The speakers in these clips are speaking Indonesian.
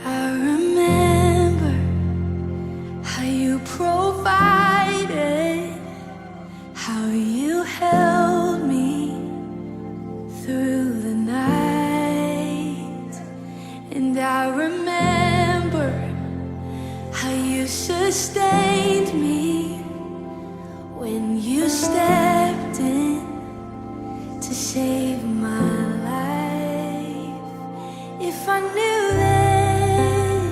I remember how you provided, how you held me through the night. And I remember how you sustained me when you stepped in to save my life. If I knew then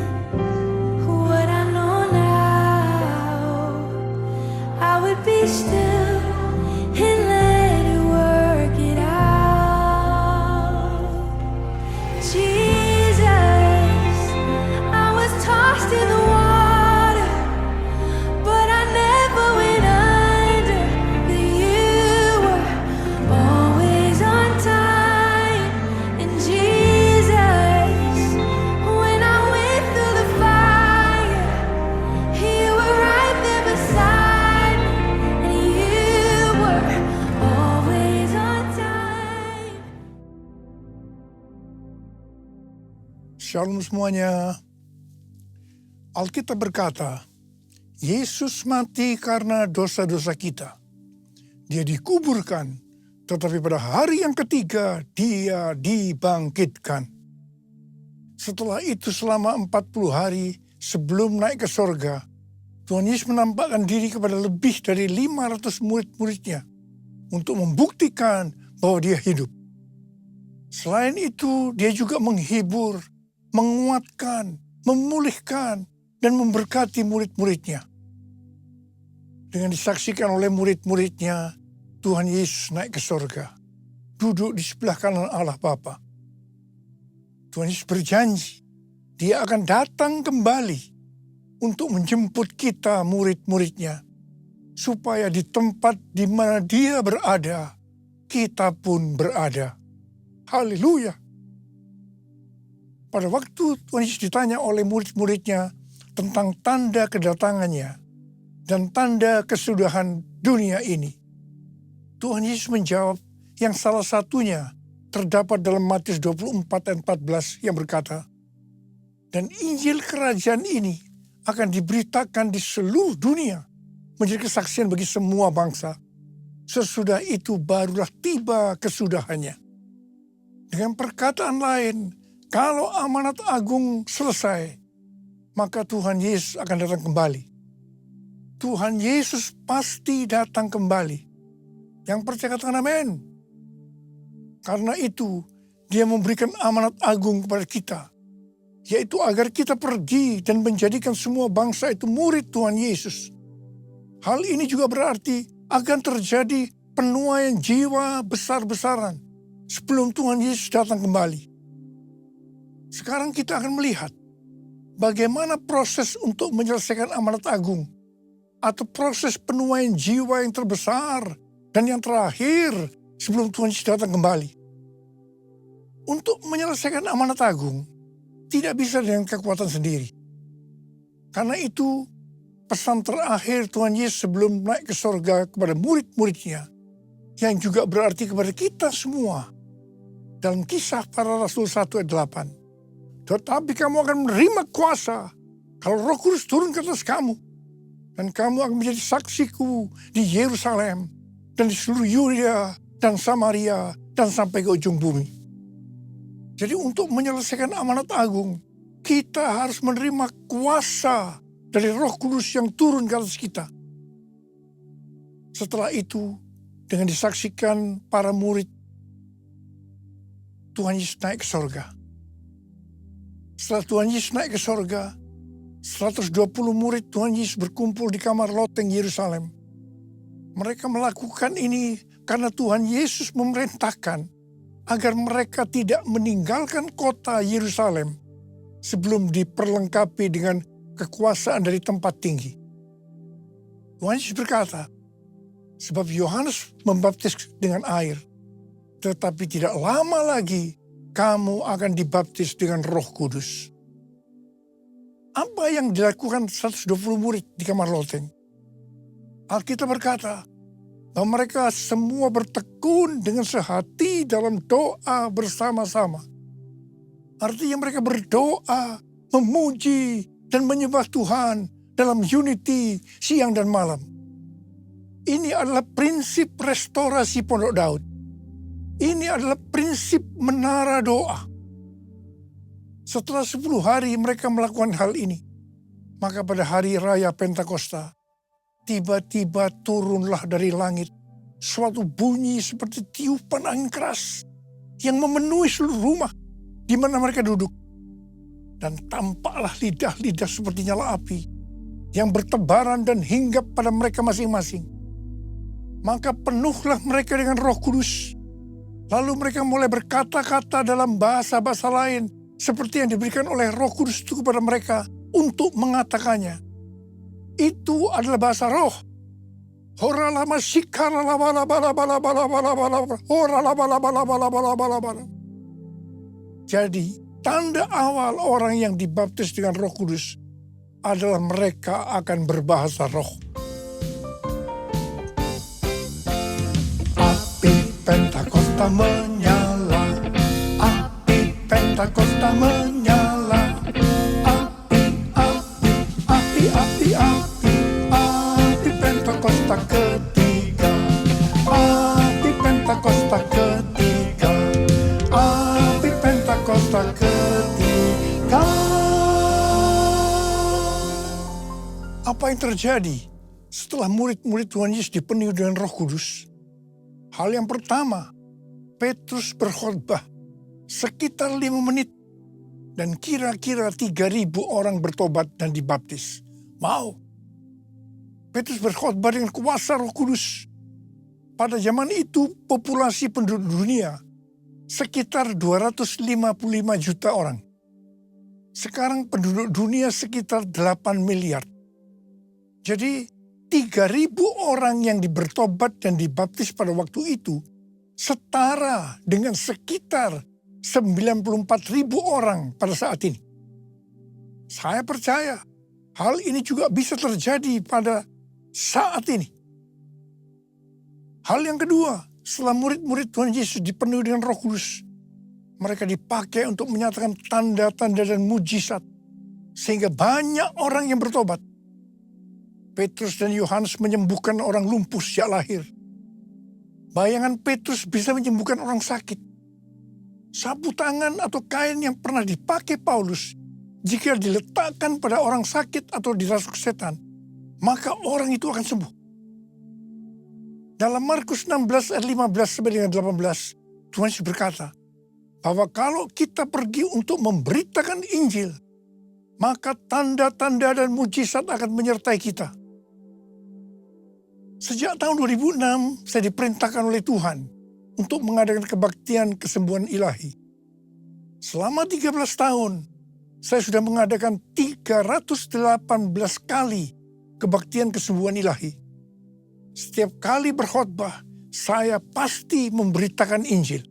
what I know now, I would be still and let it work it out. Jesus, I was tossed in the water, but I never went under. But you were always on time. And Jesus, when I went through the fire, you were right there beside me. And you were always on time. Shalom semuanya. Alkitab berkata, Yesus mati karena dosa-dosa kita. Dia dikuburkan, tetapi pada hari yang ketiga dia dibangkitkan. Setelah itu selama 40 hari sebelum naik ke sorga, Tuhan Yesus menampakkan diri kepada lebih dari 500 murid-muridnya untuk membuktikan bahwa dia hidup. Selain itu, dia juga menghibur, menguatkan, memulihkan, dan memberkati murid-muridnya. Dengan disaksikan oleh murid-muridnya, Tuhan Yesus naik ke sorga, duduk di sebelah kanan Allah Bapa. Tuhan Yesus berjanji, dia akan datang kembali untuk menjemput kita murid-muridnya, supaya di tempat di mana dia berada, kita pun berada. Haleluya. Pada waktu Tuhan Yesus ditanya oleh murid-muridnya tentang tanda kedatangannya dan tanda kesudahan dunia ini, Tuhan Yesus menjawab yang salah satunya terdapat dalam Matius 24 ayat 14 yang berkata, dan Injil kerajaan ini akan diberitakan di seluruh dunia menjadi kesaksian bagi semua bangsa. Sesudah itu barulah tiba kesudahannya. Dengan perkataan lain, kalau amanat agung selesai, maka Tuhan Yesus akan datang kembali. Tuhan Yesus pasti datang kembali. Yang percaya katakan amin. Karena itu, dia memberikan amanat agung kepada kita, yaitu agar kita pergi dan menjadikan semua bangsa itu murid Tuhan Yesus. Hal ini juga berarti akan terjadi penuaian jiwa besar-besaran sebelum Tuhan Yesus datang kembali. Sekarang kita akan melihat bagaimana proses untuk menyelesaikan amanat agung atau proses penuaian jiwa yang terbesar dan yang terakhir sebelum Tuhan Yesus datang kembali. Untuk menyelesaikan amanat agung tidak bisa dengan kekuatan sendiri. Karena itu pesan terakhir Tuhan Yesus sebelum naik ke sorga kepada murid-muridnya, yang juga berarti kepada kita semua, dalam Kisah Para Rasul 1 ayat 8. Tetapi kamu akan menerima kuasa kalau Roh Kudus turun ke atas kamu. Dan kamu akan menjadi saksiku di Yerusalem dan di seluruh Yudea dan Samaria dan sampai ke ujung bumi. Jadi untuk menyelesaikan amanat agung, kita harus menerima kuasa dari Roh Kudus yang turun ke atas kita. Setelah itu, dengan disaksikan para murid, Tuhan Yesus naik ke sorga. Setelah Tuhan Yesus naik ke sorga, 120 murid Tuhan Yesus berkumpul di kamar loteng Yerusalem. Mereka melakukan ini karena Tuhan Yesus memerintahkan agar mereka tidak meninggalkan kota Yerusalem sebelum diperlengkapi dengan kekuasaan dari tempat tinggi. Tuhan Yesus berkata, sebab Yohanes membaptis dengan air, tetapi tidak lama lagi kamu akan dibaptis dengan Roh Kudus. Apa yang dilakukan 120 murid di kamar loteng? Alkitab berkata bahwa mereka semua bertekun dengan sehati dalam doa bersama-sama. Artinya mereka berdoa, memuji, dan menyembah Tuhan dalam unity siang dan malam. Ini adalah prinsip restorasi Pondok Daud. Ini adalah prinsip menara doa. Setelah 10 hari mereka melakukan hal ini, maka pada hari raya Pentakosta, tiba-tiba turunlah dari langit suatu bunyi seperti tiupan angin keras yang memenuhi seluruh rumah di mana mereka duduk. Dan tampaklah lidah-lidah seperti nyala api yang bertebaran dan hinggap pada mereka masing-masing. Maka penuhlah mereka dengan Roh Kudus. Lalu mereka mulai berkata-kata dalam bahasa-bahasa lain seperti yang diberikan oleh Roh Kudus itu kepada mereka untuk mengatakannya. Itu adalah bahasa roh. Jadi, tanda awal orang yang dibaptis dengan Roh Kudus adalah mereka akan berbahasa roh. Api Pentakosta menyala, api Pentakosta menyala, api, api, api, api, api, api Pentakosta ketiga, api Pentakosta ketiga, api Pentakosta ketiga. Apa yang terjadi setelah murid-murid Tuhan Yesus dipenuhi dengan Roh Kudus? Hal yang pertama, Petrus berkhotbah sekitar 5 menit dan kira-kira 3.000 orang bertobat dan dibaptis. Mau. Petrus berkhotbah dengan kuasa Roh Kudus. Pada zaman itu populasi penduduk dunia sekitar 255 juta orang. Sekarang penduduk dunia sekitar 8 miliar. Jadi 3.000 orang yang bertobat dan dibaptis pada waktu itu setara dengan sekitar 94.000 orang pada saat ini. Saya percaya hal ini juga bisa terjadi pada saat ini. Hal yang kedua, setelah murid-murid Tuhan Yesus dipenuhi dengan Roh Kudus, mereka dipakai untuk menyatakan tanda-tanda dan mujizat sehingga banyak orang yang bertobat. Petrus dan Yohanes menyembuhkan orang lumpuh sejak lahir. Bayangan Petrus bisa menyembuhkan orang sakit. Sapu tangan atau kain yang pernah dipakai Paulus, jika diletakkan pada orang sakit atau dirasuk setan, maka orang itu akan sembuh. Dalam Markus 16 ayat 15 sampai dengan 18, Tuhan Yesus berkata, bahwa kalau kita pergi untuk memberitakan Injil, maka tanda-tanda dan mujizat akan menyertai kita. Sejak tahun 2006, saya diperintahkan oleh Tuhan untuk mengadakan kebaktian kesembuhan ilahi. Selama 13 tahun, saya sudah mengadakan 318 kali kebaktian kesembuhan ilahi. Setiap kali berkhotbah, saya pasti memberitakan Injil.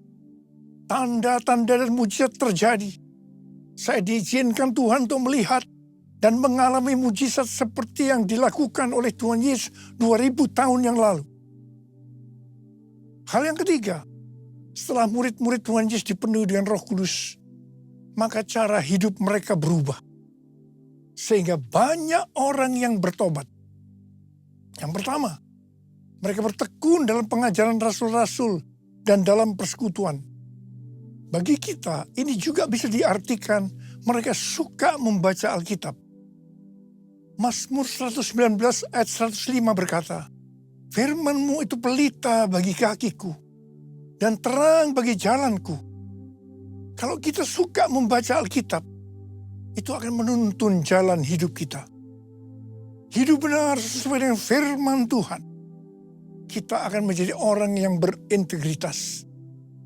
Tanda-tanda dan mujizat terjadi. Saya diizinkan Tuhan untuk melihat dan mengalami mujizat seperti yang dilakukan oleh Tuhan Yesus 2000 tahun yang lalu. Hal yang ketiga, setelah murid-murid Tuhan Yesus dipenuhi dengan Roh Kudus, maka cara hidup mereka berubah. Sehingga banyak orang yang bertobat. Yang pertama, mereka bertekun dalam pengajaran rasul-rasul dan dalam persekutuan. Bagi kita, ini juga bisa diartikan mereka suka membaca Alkitab. Mazmur 119 ayat 105 berkata, "Firman-Mu itu pelita bagi kakiku dan terang bagi jalanku." Kalau kita suka membaca Alkitab, itu akan menuntun jalan hidup kita. Hidup benar sesuai dengan firman Tuhan. Kita akan menjadi orang yang berintegritas.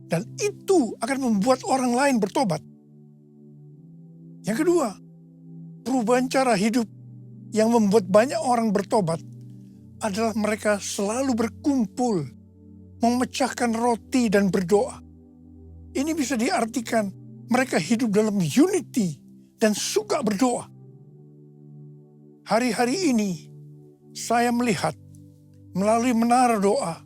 Dan itu akan membuat orang lain bertobat. Yang kedua, perubahan cara hidup yang membuat banyak orang bertobat adalah mereka selalu berkumpul, memecahkan roti dan berdoa. Ini bisa diartikan mereka hidup dalam unity dan suka berdoa. Hari-hari ini saya melihat melalui menara doa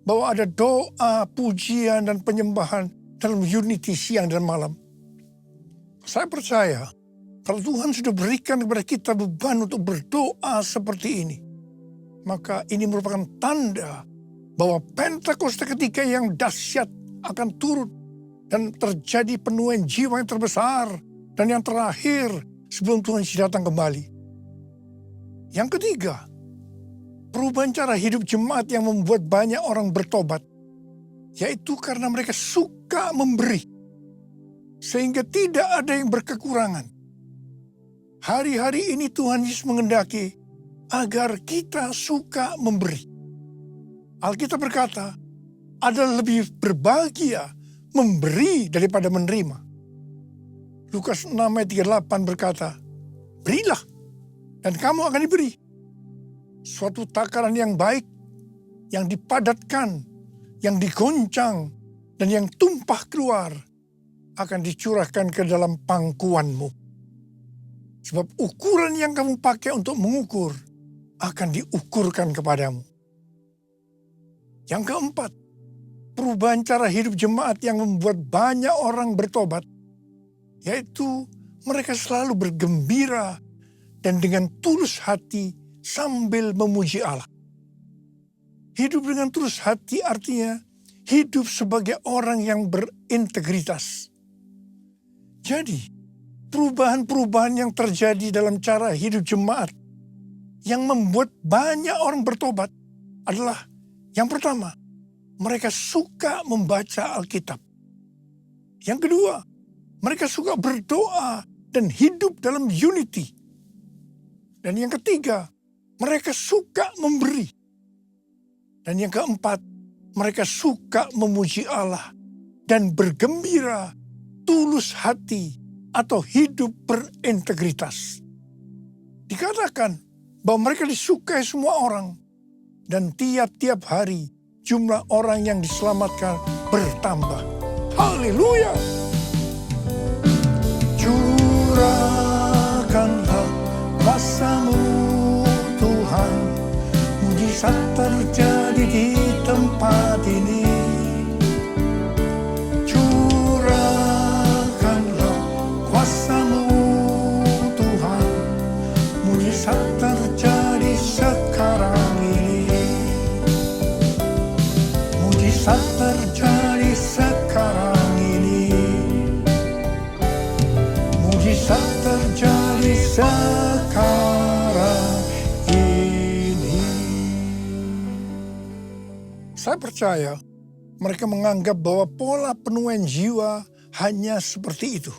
bahwa ada doa, pujian, dan penyembahan dalam unity siang dan malam. Saya percaya kalau Tuhan sudah berikan kepada kita beban untuk berdoa seperti ini, maka ini merupakan tanda bahwa Pentakosta ketiga yang dahsyat akan turun dan terjadi penuaian jiwa yang terbesar dan yang terakhir sebelum Tuhan Yesus datang kembali. Yang ketiga, perubahan cara hidup jemaat yang membuat banyak orang bertobat, yaitu karena mereka suka memberi, sehingga tidak ada yang berkekurangan. Hari-hari ini Tuhan Yesus mengendaki agar kita suka memberi. Alkitab berkata, ada lebih berbahagia memberi daripada menerima. Lukas 6 ayat 38 berkata, berilah dan kamu akan diberi. Suatu takaran yang baik, yang dipadatkan, yang digoncang, dan yang tumpah keluar akan dicurahkan ke dalam pangkuanmu. Sebab ukuran yang kamu pakai untuk mengukur akan diukurkan kepadamu. Yang keempat, perubahan cara hidup jemaat yang membuat banyak orang bertobat, yaitu mereka selalu bergembira dan dengan tulus hati sambil memuji Allah. Hidup dengan tulus hati artinya hidup sebagai orang yang berintegritas. Jadi, perubahan-perubahan yang terjadi dalam cara hidup jemaat yang membuat banyak orang bertobat adalah yang pertama, mereka suka membaca Alkitab. Yang kedua, mereka suka berdoa dan hidup dalam unity. Dan yang ketiga, mereka suka memberi. Dan yang keempat, mereka suka memuji Allah dan bergembira, tulus hati, atau hidup berintegritas. Dikatakan bahwa mereka disukai semua orang, dan tiap-tiap hari jumlah orang yang diselamatkan bertambah. Haleluya! Curahkanlah kuasa-Mu Tuhan, mujizat terjadi di tempat ini. Curahkanlah kuasa-Mu Tuhan, mujizat terjadi sekarang ini. Mujizat terjadi sekarang ini. Mujizat terjadi sekarang ini. Saya percaya mereka menganggap bahwa pola penuaian jiwa hanya seperti itu.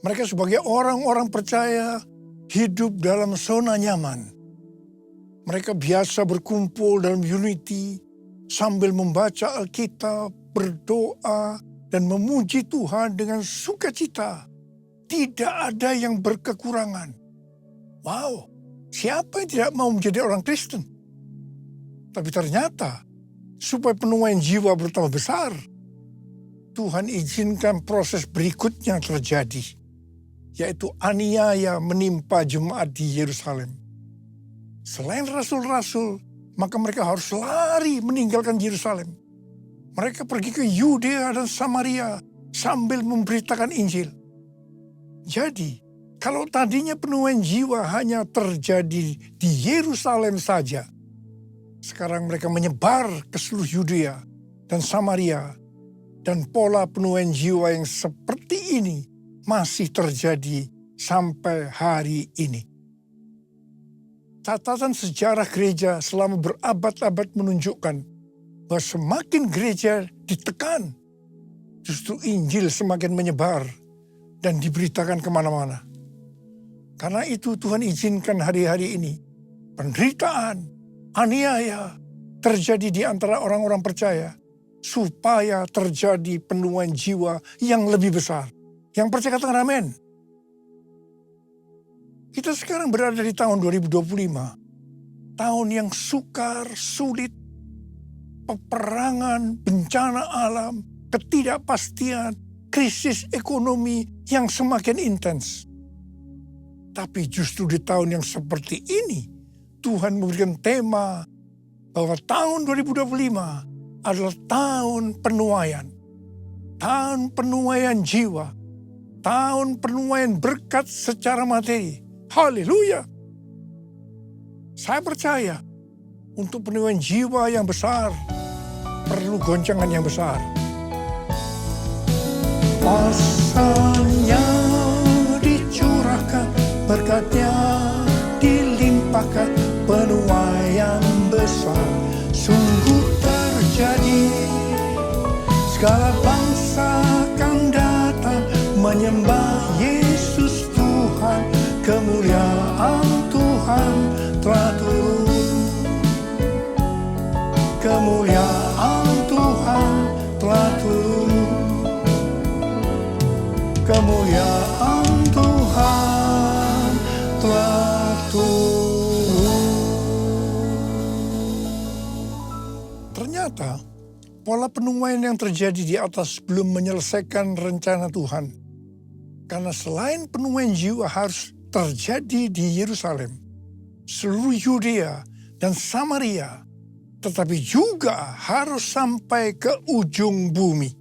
Mereka sebagai orang-orang percaya hidup dalam zona nyaman. Mereka biasa berkumpul dalam unity sambil membaca Alkitab, berdoa, dan memuji Tuhan dengan sukacita. Tidak ada yang berkekurangan. Wow, siapa yang tidak mau menjadi orang Kristen? Tapi ternyata, supaya penuaian jiwa bertambah besar, Tuhan izinkan proses berikutnya terjadi, yaitu aniaya menimpa jemaat di Yerusalem. Selain rasul-rasul, maka mereka harus lari meninggalkan Yerusalem. Mereka pergi ke Yudea dan Samaria sambil memberitakan Injil. Jadi, kalau tadinya penuaian jiwa hanya terjadi di Yerusalem saja, sekarang mereka menyebar ke seluruh Yudea dan Samaria, dan pola penuaian jiwa yang seperti ini masih terjadi sampai hari ini. Catatan sejarah gereja selama berabad-abad menunjukkan bahwa semakin gereja ditekan, justru Injil semakin menyebar dan diberitakan kemana-mana. Karena itu Tuhan izinkan hari-hari ini penderitaan, aniaya terjadi di antara orang-orang percaya, supaya terjadi penuaian jiwa yang lebih besar. Yang percaya katakan amin. Kita sekarang berada di tahun 2025. Tahun yang sukar, sulit, peperangan, bencana alam, ketidakpastian, krisis ekonomi yang semakin intens. Tapi justru di tahun yang seperti ini, Tuhan memberikan tema bahwa tahun 2025 adalah tahun penuaian. Tahun penuaian jiwa. tahun penuaian berkat secara materi. Haleluya. Saya percaya untuk penuaian jiwa yang besar perlu goncangan yang besar. Masanya dicurahkan, berkatnya dilimpahkan, penuaian besar sungguh terjadi. Segala bangsa akan datang menyembah Yesus Tuhan, kemuliaan Tuhan telah turun. Kemuliaan Tuhan telah turun. Kemuliaan Tuhan telah turun. Ternyata pola penuaian yang terjadi di atas belum menyelesaikan rencana Tuhan. Karena selain penuaian jiwa harus terjadi di Yerusalem, seluruh Yudea dan Samaria, tetapi juga harus sampai ke ujung bumi.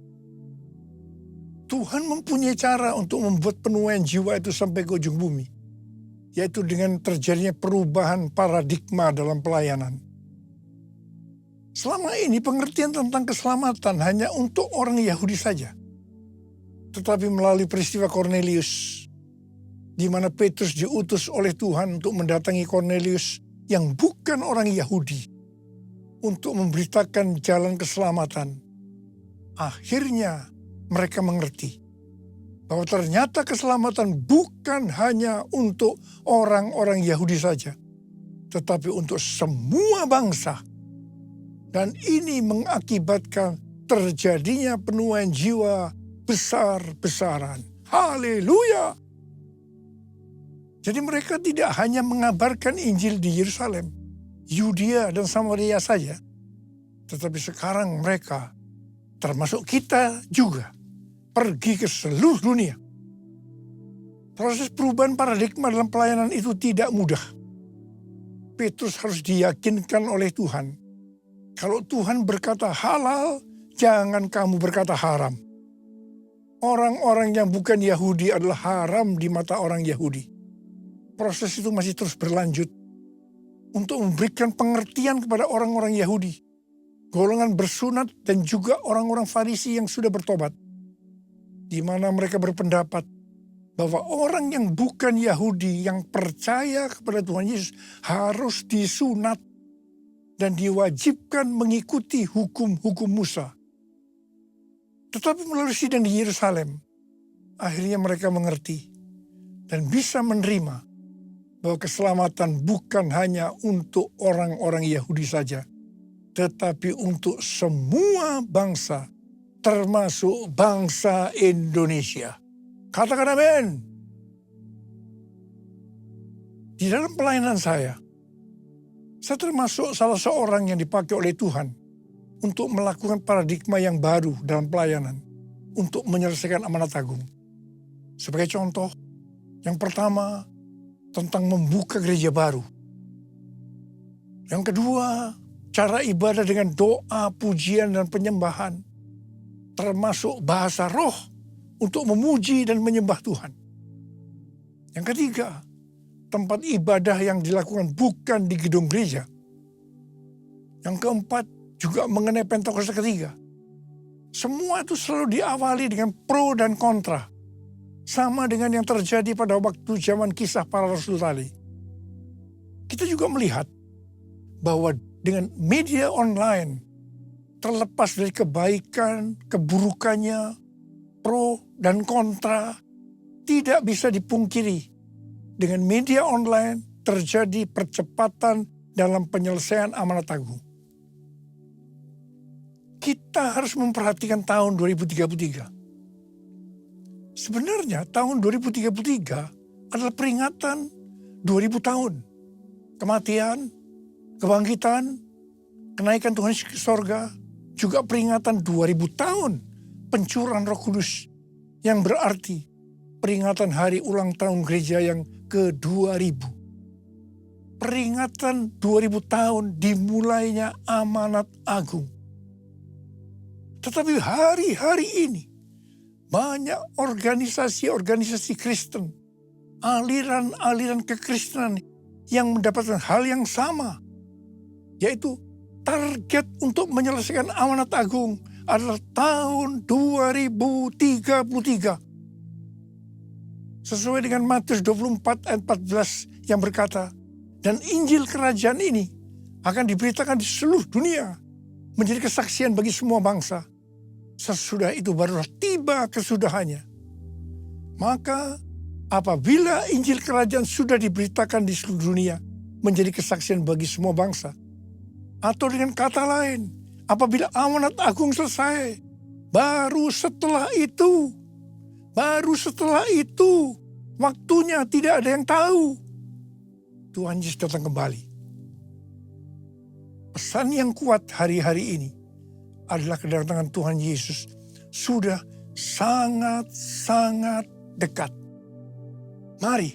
Tuhan mempunyai cara untuk membuat penuaian jiwa itu sampai ke ujung bumi, yaitu dengan terjadinya perubahan paradigma dalam pelayanan. Selama ini pengertian tentang keselamatan hanya untuk orang Yahudi saja. Tetapi melalui peristiwa Kornelius, di mana Petrus diutus oleh Tuhan untuk mendatangi Kornelius yang bukan orang Yahudi, untuk memberitakan jalan keselamatan. Akhirnya mereka mengerti bahwa ternyata keselamatan bukan hanya untuk orang-orang Yahudi saja, tetapi untuk semua bangsa. Dan ini mengakibatkan terjadinya penuaian jiwa besar-besaran. Haleluya! Jadi mereka tidak hanya mengabarkan Injil di Yerusalem, Yudea dan Samaria saja, tetapi sekarang mereka, termasuk kita juga, pergi ke seluruh dunia. Proses perubahan paradigma dalam pelayanan itu tidak mudah. Petrus harus diyakinkan oleh Tuhan. Kalau Tuhan berkata halal, jangan kamu berkata haram. Orang-orang yang bukan Yahudi adalah haram di mata orang Yahudi. Proses itu masih terus berlanjut untuk memberikan pengertian kepada orang-orang Yahudi, golongan bersunat dan juga orang-orang Farisi yang sudah bertobat, di mana mereka berpendapat bahwa orang yang bukan Yahudi yang percaya kepada Tuhan Yesus harus disunat dan diwajibkan mengikuti hukum-hukum Musa. Tetapi melalui sidang di Yerusalem, akhirnya mereka mengerti dan bisa menerima bahwa keselamatan bukan hanya untuk orang-orang Yahudi saja, tetapi untuk semua bangsa, termasuk bangsa Indonesia. Katakan amin. Di dalam pelayanan saya termasuk salah seorang yang dipakai oleh Tuhan untuk melakukan paradigma yang baru dalam pelayanan, untuk menyelesaikan amanat agung. Sebagai contoh, yang pertama tentang membuka gereja baru. Yang kedua, cara ibadah dengan doa, pujian, dan penyembahan, termasuk bahasa roh untuk memuji dan menyembah Tuhan. Yang ketiga, tempat ibadah yang dilakukan bukan di gedung gereja. Yang keempat, juga mengenai Pentakosta ketiga. Semua itu selalu diawali dengan pro dan kontra. Sama dengan yang terjadi pada waktu zaman kisah para rasul tadi. Kita juga melihat bahwa dengan media online, terlepas dari kebaikan, keburukannya, pro dan kontra, tidak bisa dipungkiri. Dengan media online terjadi percepatan dalam penyelesaian amanat agung. Kita harus memperhatikan tahun 2033. Sebenarnya tahun 2033 adalah peringatan 2000 tahun. Kematian, kebangkitan, kenaikan Tuhan ke sorga, juga peringatan 2000 tahun pencurahan Roh Kudus, yang berarti peringatan hari ulang tahun gereja yang ke-2000. Peringatan 2000 tahun dimulainya amanat agung. Tetapi hari-hari ini banyak organisasi-organisasi Kristen, aliran-aliran kekristenan yang mendapatkan hal yang sama, yaitu target untuk menyelesaikan amanat agung adalah tahun 2033. Sesuai dengan Matius 24 ayat 14 yang berkata, dan Injil kerajaan ini akan diberitakan di seluruh dunia, menjadi kesaksian bagi semua bangsa. Sesudah itu barulah tiba kesudahannya. Maka apabila Injil kerajaan sudah diberitakan di seluruh dunia, menjadi kesaksian bagi semua bangsa. Atau dengan kata lain, apabila amanat agung selesai, baru setelah itu, waktunya tidak ada yang tahu, Tuhan Yesus datang kembali. Pesan yang kuat hari-hari ini adalah kedatangan Tuhan Yesus sudah sangat-sangat dekat. Mari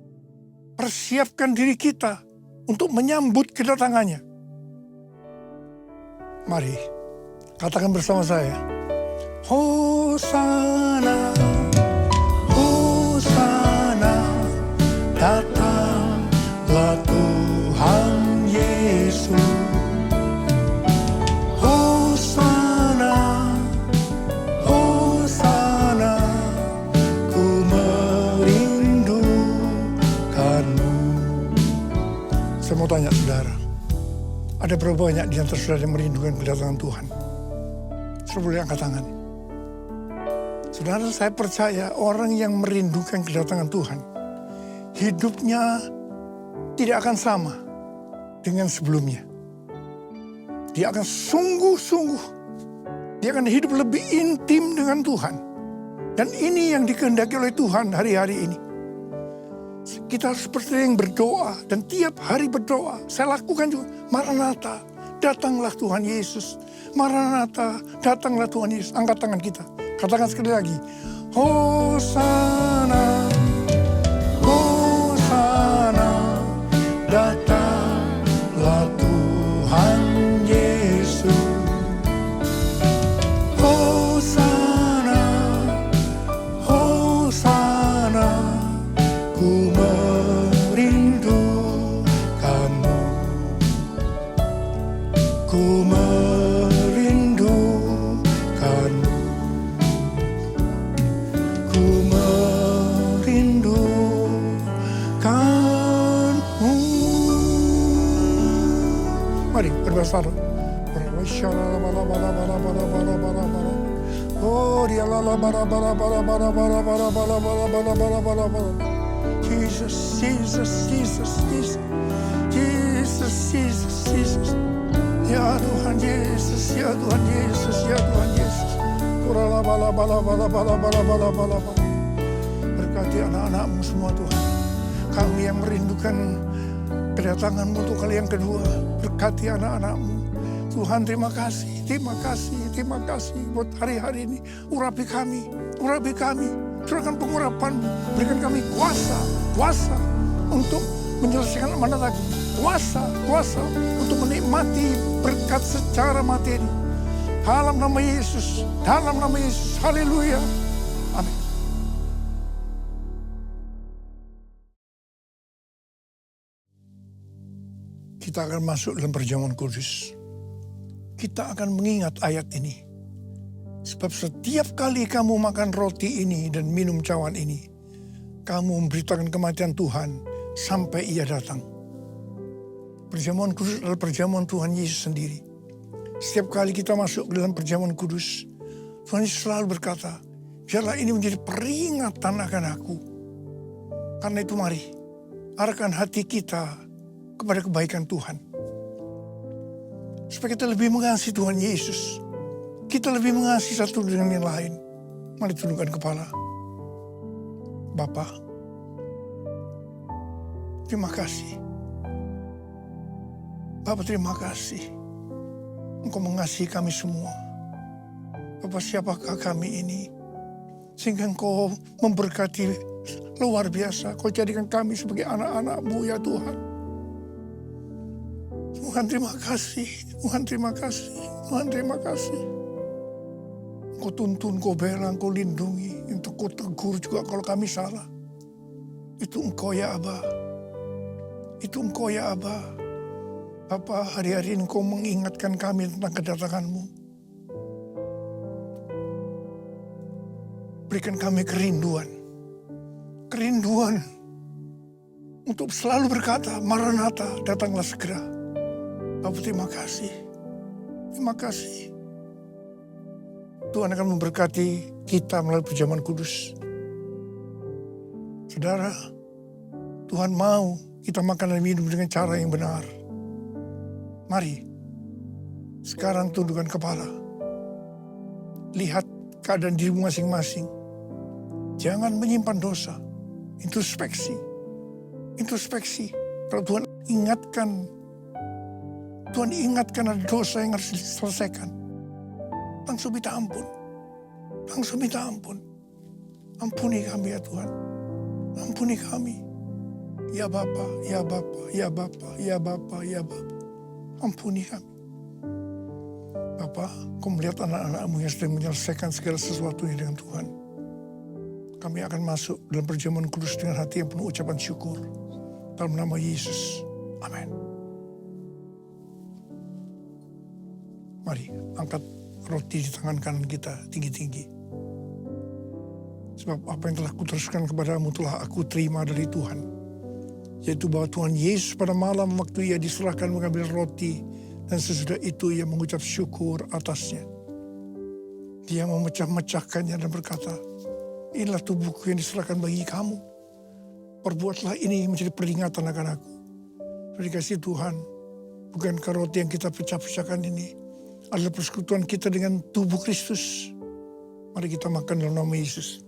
persiapkan diri kita untuk menyambut kedatangannya. Mari katakan bersama saya, Hosana, Hosana, datanglah Tuhan Yesus. Hosana, Hosana, ku merindukanmu. Saya mau tanya saudara, ada berapa banyak di antara saudara yang merindukan kedatangan Tuhan? Saudara boleh angkat tangan. Saudara, saya percaya orang yang merindukan kedatangan Tuhan, hidupnya tidak akan sama dengan sebelumnya. Dia akan sungguh-sungguh, dia akan hidup lebih intim dengan Tuhan. Dan ini yang dikehendaki oleh Tuhan hari-hari ini. Kita harus seperti yang berdoa, dan tiap hari berdoa. Saya lakukan juga, Maranatha, datanglah Tuhan Yesus. Maranatha, datanglah Tuhan Yesus. Angkat tangan kita, katakan sekali lagi, Hosana, Hosana, datanglah Tuhan Yesus. Hosana, Hosana, ku merindukanmu, ku merindukanmu, ku merindukanmu. Mari berbahasa Arab. Oh, dia la bara bara bara bara bara bara bara bara bara bara bara bara. Jesus, Jesus, Jesus, Jesus, Jesus, Jesus, Jesus. Ya Tuhan Yesus, ya Tuhan Yesus, ya Tuhan Yesus. Kurala bala bala bala bala bala bala bala bala. Berkati anak-anakmu semua Tuhan. Kami yang merindukan kedatanganmu untuk kali yang kedua. Berkati anak-anakmu. Tuhan terima kasih, terima kasih, terima kasih buat hari-hari ini. Urapi kami, curahkan pengurapan-Mu, berikan kami kuasa untuk menyelesaikan amanat agung, kuasa untuk menikmati berkat secara materi. Dalam nama Yesus, haleluya, amin. Kita akan masuk dalam perjamuan kudus. Kita akan mengingat ayat ini. Sebab setiap kali kamu makan roti ini dan minum cawan ini, kamu memberitakan kematian Tuhan sampai Ia datang. Perjamuan kudus adalah perjamuan Tuhan Yesus sendiri. Setiap kali kita masuk ke dalam perjamuan kudus, Tuhan Yesus selalu berkata, biarlah ini menjadi peringatan akan aku. Karena itu mari, arahkan hati kita kepada kebaikan Tuhan. Supaya kita lebih mengasihi Tuhan Yesus. Kita lebih mengasihi satu dengan yang lain. Mari tundukkan kepala. Bapa, terima kasih. Bapa, terima kasih. Engkau mengasihi kami semua. Bapa, siapakah kami ini? Sehingga Engkau memberkati luar biasa. Kau jadikan kami sebagai anak-anak-Mu ya Tuhan. Tuhan terima kasih, Tuhan terima kasih, Tuhan terima kasih. Kau tuntun, kau bela, kau lindungi. Untuk kau tegur juga kalau kami salah. Itu Engkau ya Aba. Itu Engkau ya Aba. Bapa, hari-hari Engkau mengingatkan kami tentang kedatangan-Mu. Berikan kami kerinduan. Kerinduan untuk selalu berkata, Maranatha, datanglah segera. Bapak, terima kasih. Terima kasih. Tuhan akan memberkati kita melalui perjamuan kudus. Saudara, Tuhan mau kita makan dan minum dengan cara yang benar. Mari, sekarang tundukkan kepala. Lihat keadaan dirimu masing-masing. Jangan menyimpan dosa. Introspeksi. Introspeksi. Kalau Tuhan ingatkan ada dosa yang harus diselesaikan. Langsung minta ampun. Langsung minta ampun. Ampuni kami ya Tuhan. Ampuni kami. Ya Bapa, ya Bapa, ya Bapa, ya Bapa, ya Bapa. Ampuni kami. Bapa, Kau melihat anak-anak-Mu yang sedang menyelesaikan segala sesuatunya dengan Tuhan. Kami akan masuk dalam perjamuan kudus dengan hati yang penuh ucapan syukur. Dalam nama Yesus. Amin. Mari, angkat roti di tangan kanan kita tinggi-tinggi. Sebab apa yang telah kuteruskan kepadamu telah aku terima dari Tuhan. Yaitu bahwa Tuhan Yesus pada malam waktu Ia diserahkan mengambil roti. Dan sesudah itu Ia mengucap syukur atasnya. Dia memecah-mecahkannya dan berkata, inilah tubuhku yang diserahkan bagi kamu. Perbuatlah ini menjadi peringatan akan aku. Dikasih Tuhan, bukankah roti yang kita pecah-pecahkan ini adalah persekutuan kita dengan tubuh Kristus. Mari kita makan dalam nama Yesus.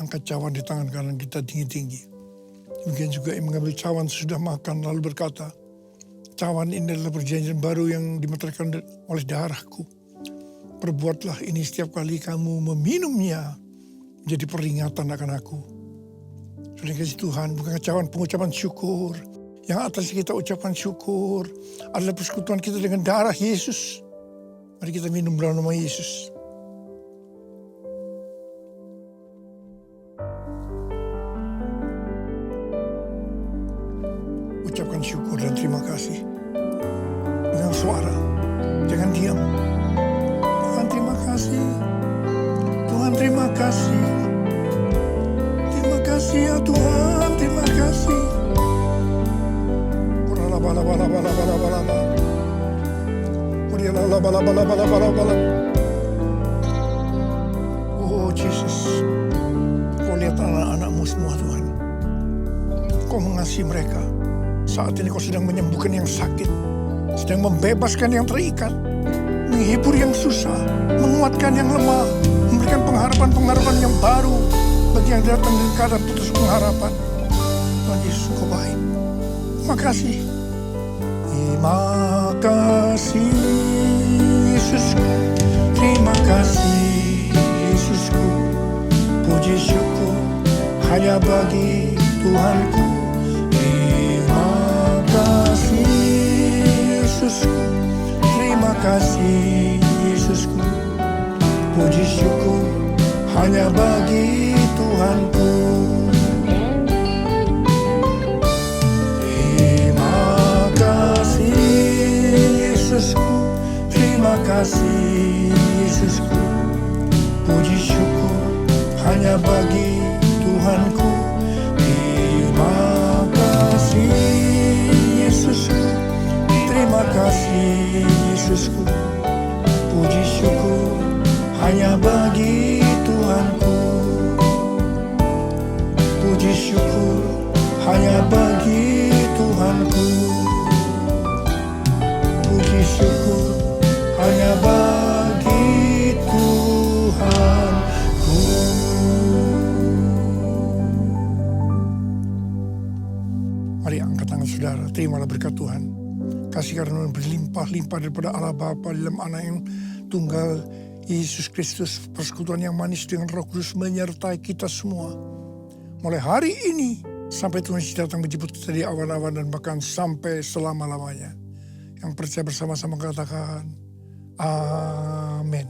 Angkat cawan di tangan kanan kita tinggi-tinggi. Demikian juga yang mengambil cawan sudah makan lalu berkata, cawan ini adalah perjanjian baru yang dimeteraikan oleh darahku. Perbuatlah ini setiap kali kamu meminumnya menjadi peringatan akan aku. Sudah kasih Tuhan, bukan cawan pengucapan syukur. Yang atas kita ucapan syukur adalah persekutuan kita dengan darah Yesus. Mari kita minum dalam nama Yesus. Ucapkan syukur dan terima kasih dengan suara, jangan diam. Tuhan terima kasih, Tuhan terima kasih, terima kasih ya Tuhan, terima kasih. Oh Jesus, Kau lihat anak-anak-Mu semua Tuhan. Kau mengasihi mereka. Saat ini Kau sedang menyembuhkan yang sakit, sedang membebaskan yang terikat, menghibur yang susah, menguatkan yang lemah, memberikan pengharapan-pengharapan yang baru bagi yang datang dengan keadaan putus pengharapan. Tuhan Yesus, Kau baik. Terima kasih. Terima kasih Yesusku, terima kasih Yesusku, puji syukur hanya bagi Tuhanku. Yesusku, terima kasih Yesusku, puji syukur hanya bagi Tuhanku. Terima kasih Yesusku, terima kasih Yesusku, puji syukur hanya bagi Tuhanku. Terima kasih Yesusku, terima kasih Yesusku, puji syukur hanya bagi Tuhanku. Puji syukur hanya bagi Tuhanku. Puji syukur hanya bagi Tuhanku. Mari angkat tangan saudara, terimalah berkat Tuhan. Kasih karunia berlimpah-limpah daripada Allah Bapa dalam Anak yang tunggal Yesus Kristus, persekutuan yang manis dengan Roh Kudus menyertai kita semua. Mulai hari ini sampai Tuhan Yesus datang menjemput kita di awan-awan dan bahkan sampai selama-lamanya. Yang percaya bersama-sama katakan, amin.